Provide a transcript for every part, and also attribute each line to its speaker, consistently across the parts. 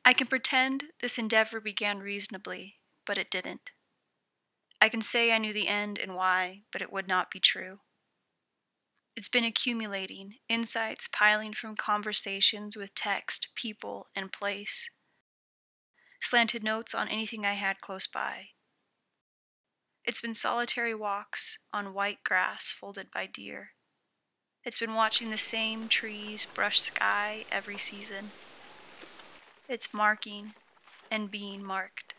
Speaker 1: I can pretend this endeavor began reasonably, but it didn't. I can say I knew the end and why, but it would not be true. It's been accumulating, insights piling from conversations with text, people, and place. Slanted notes on anything I had close by. It's been solitary walks on white grass folded by deer. It's been watching the same trees brush sky every season. It's marking and being marked.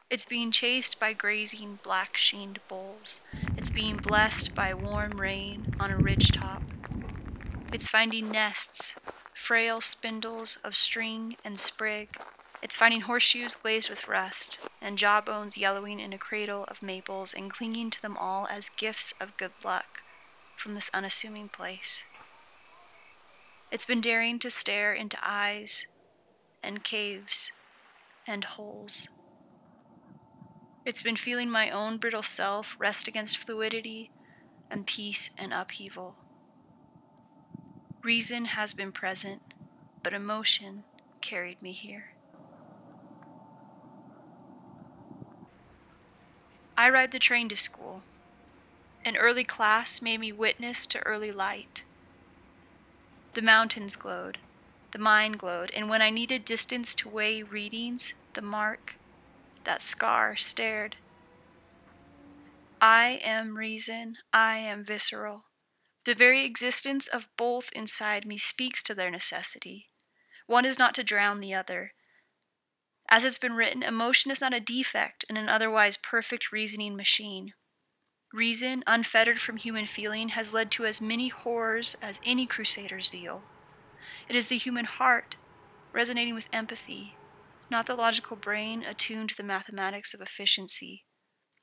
Speaker 1: It's being chased by grazing black-sheened bulls. It's being blessed by warm rain on a ridgetop. It's finding nests, frail spindles of string and sprig. It's finding horseshoes glazed with rust, and jawbones yellowing in a cradle of maples and clinging to them all as gifts of good luck from this unassuming place. It's been daring to stare into eyes and caves and holes. It's been feeling my own brittle self rest against fluidity and peace and upheaval. Reason has been present, but emotion carried me here. I ride the train to school. An early class made me witness to early light. The mountains glowed, the mind glowed, and when I needed distance to weigh readings, the mark, that scar, stared. I am reason, I am visceral. The very existence of both inside me speaks to their necessity. One is not to drown the other. As it's been written, emotion is not a defect in an otherwise perfect reasoning machine. Reason, unfettered from human feeling, has led to as many horrors as any crusader's zeal. It is the human heart, resonating with empathy, not the logical brain attuned to the mathematics of efficiency,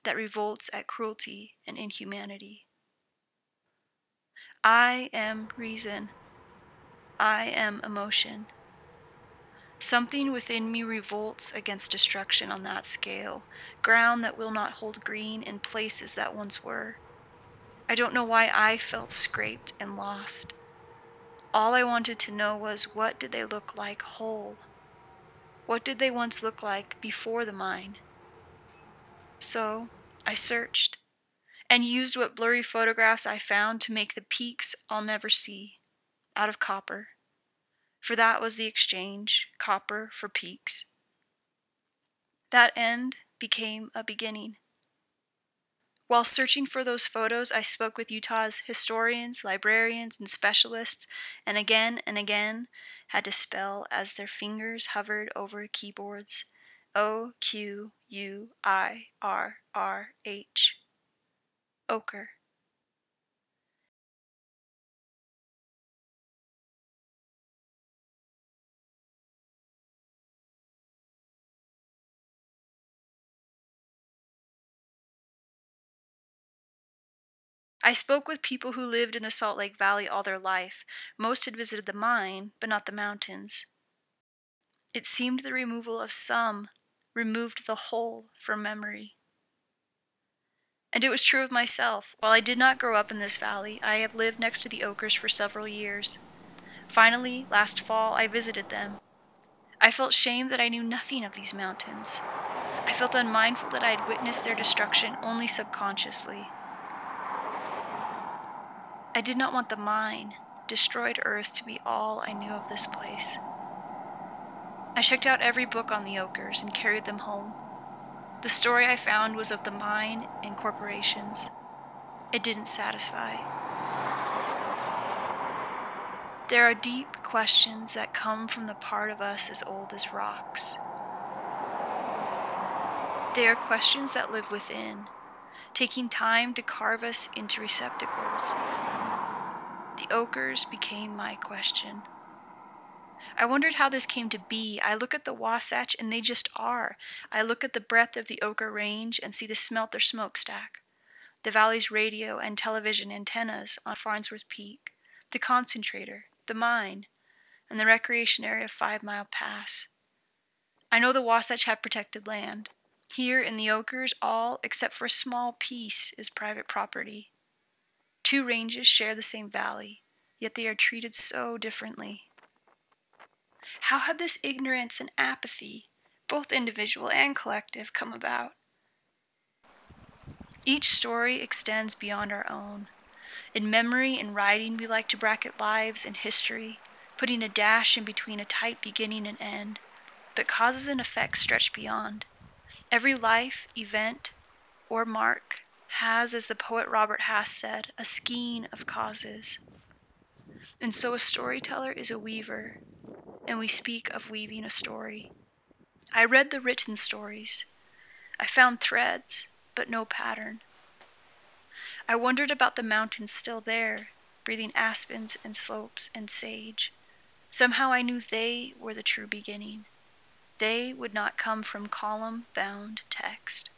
Speaker 1: that revolts at cruelty and inhumanity. I am reason. I am emotion. Something within me revolts against destruction on that scale, ground that will not hold green in places that once were. I don't know why I felt scraped and lost. All I wanted to know was, what did they look like whole? What did they once look like before the mine? So I searched and used what blurry photographs I found to make the peaks I'll never see, out of copper. For that was the exchange, copper for peaks. That end became a beginning. While searching for those photos, I spoke with Utah's historians, librarians, and specialists, and again had to spell as their fingers hovered over keyboards. Oquirrh. Ochre. I spoke with people who lived in the Salt Lake Valley all their life. Most had visited the mine, but not the mountains. It seemed the removal of some removed the whole from memory. And it was true of myself. While I did not grow up in this valley, I have lived next to the Ochres for several years. Finally, last fall, I visited them. I felt shame that I knew nothing of these mountains. I felt unmindful that I had witnessed their destruction only subconsciously. I did not want the mine, destroyed earth, to be all I knew of this place. I checked out every book on the Ochres and carried them home. The story I found was of the mine and corporations. It didn't satisfy. There are deep questions that come from the part of us as old as rocks. They are questions that live within, taking time to carve us into receptacles. The Ochres became my question. I wondered how this came to be. I look at the Wasatch and they just are. I look at the breadth of the Ochre Range and see the Smelter smokestack, the valley's radio and television antennas on Farnsworth Peak, the concentrator, the mine, and the recreation area of 5 Mile Pass. I know the Wasatch have protected land. Here in the Ochres, all except for a small piece is private property. 2 ranges share the same valley, yet they are treated so differently. How had this ignorance and apathy, both individual and collective, come about? Each story extends beyond our own. In memory and writing, we like to bracket lives and history, putting a dash in between a tight beginning and end, but causes and effects stretch beyond. Every life, event, or mark has, as the poet Robert Hass said, a skein of causes. And so a storyteller is a weaver, and we speak of weaving a story. I read the written stories. I found threads, but no pattern. I wondered about the mountains still there, breathing aspens and slopes and sage. Somehow I knew they were the true beginning. They would not come from column-bound text.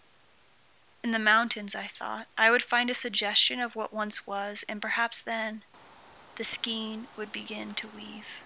Speaker 1: In the mountains, I thought, I would find a suggestion of what once was, and perhaps then the skein would begin to weave.